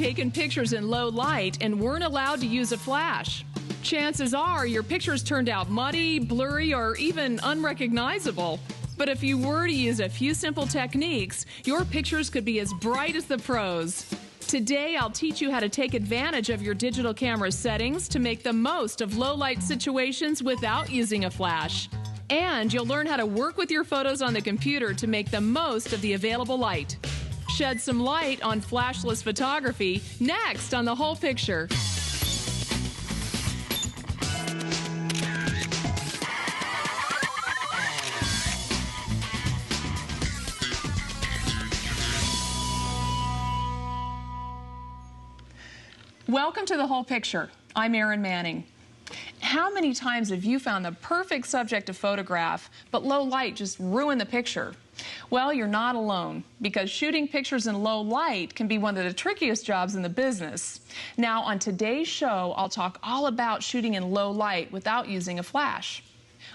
Taken pictures in low light and weren't allowed to use a flash. Chances are your pictures turned out muddy, blurry, or even unrecognizable. But if you were to use a few simple techniques, your pictures could be as bright as the pros. Today, I'll teach you how to take advantage of your digital camera settings to make the most of low light situations without using a flash. And you'll learn how to work with your photos on the computer to make the most of the available light. Shed some light on flashless photography next on The Whole Picture. Welcome to The Whole Picture. I'm Erin Manning. How many times have you found the perfect subject to photograph, but low light just ruined the picture? Well, you're not alone, because shooting pictures in low light can be one of the trickiest jobs in the business. Now, on today's show, I'll talk all about shooting in low light without using a flash.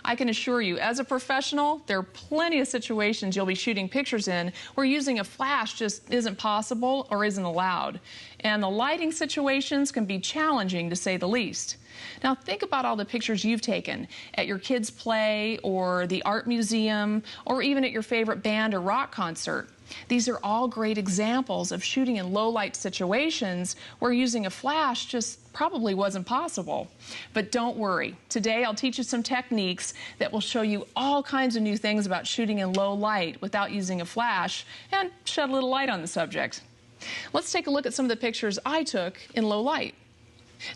I can assure you, as a professional, there are plenty of situations you'll be shooting pictures in where using a flash just isn't possible or isn't allowed. And the lighting situations can be challenging, to say the least. Now, think about all the pictures you've taken at your kids' play or the art museum or even at your favorite band or rock concert. These are all great examples of shooting in low light situations where using a flash just probably wasn't possible. But don't worry, today I'll teach you some techniques that will show you all kinds of new things about shooting in low light without using a flash and shed a little light on the subject. Let's take a look at some of the pictures I took in low light.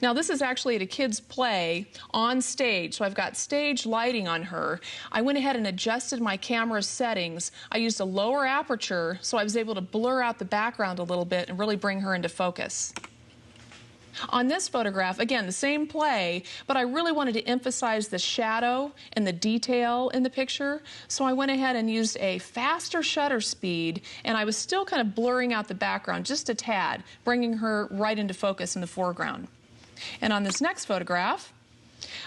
Now, this is actually at a kid's play on stage, so I've got stage lighting on her. I went ahead and adjusted my camera settings. I used a lower aperture, so I was able to blur out the background a little bit and really bring her into focus. On this photograph, again, the same play, but I really wanted to emphasize the shadow and the detail in the picture, so I went ahead and used a faster shutter speed, and I was still kind of blurring out the background just a tad, bringing her right into focus in the foreground. And on this next photograph,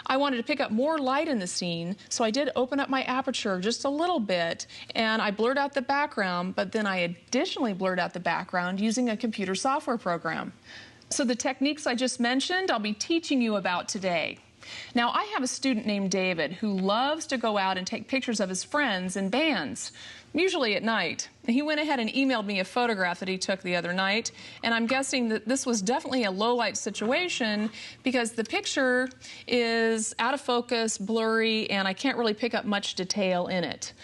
I wanted to pick up more light in the scene, so I did open up my aperture just a little bit, and I blurred out the background, but then I additionally blurred out the background using a computer software program. So the techniques I just mentioned, I'll be teaching you about today. Now, I have a student named David who loves to go out and take pictures of his friends and bands, usually at night. He went ahead and emailed me a photograph that he took the other night, and I'm guessing that this was definitely a low light situation because the picture is out of focus, blurry, and I can't really pick up much detail in it.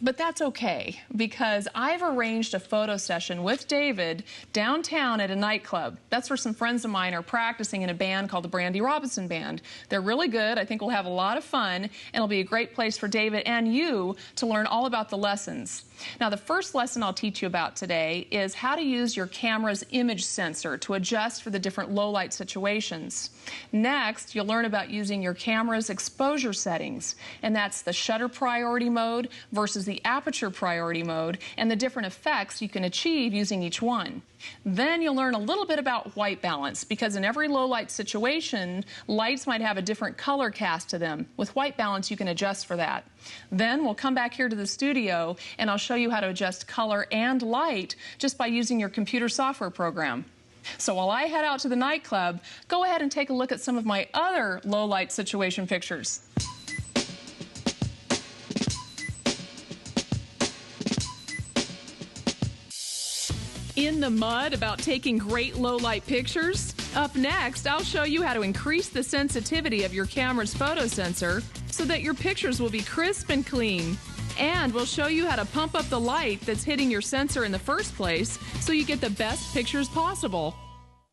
But that's okay, because I've arranged a photo session with David downtown at a nightclub. That's where some friends of mine are practicing in a band called the Brandy Robinson Band. They're really good. I think we'll have a lot of fun, and it'll be a great place for David and you to learn all about the lessons. Now, the first lesson I'll teach you about today is how to use your camera's image sensor to adjust for the different low light situations. Next, you'll learn about using your camera's exposure settings, and that's the shutter priority mode versus the aperture priority mode, and the different effects you can achieve using each one. Then you'll learn a little bit about white balance, because in every low light situation, lights might have a different color cast to them. With white balance, you can adjust for that. Then we'll come back here to the studio, and I'll show you how to adjust color and light just by using your computer software program. So while I head out to the nightclub, go ahead and take a look at some of my other low light situation pictures. In the mud about taking great low light pictures? Up next, I'll show you how to increase the sensitivity of your camera's photo sensor so that your pictures will be crisp and clean. And we'll show you how to pump up the light that's hitting your sensor in the first place so you get the best pictures possible.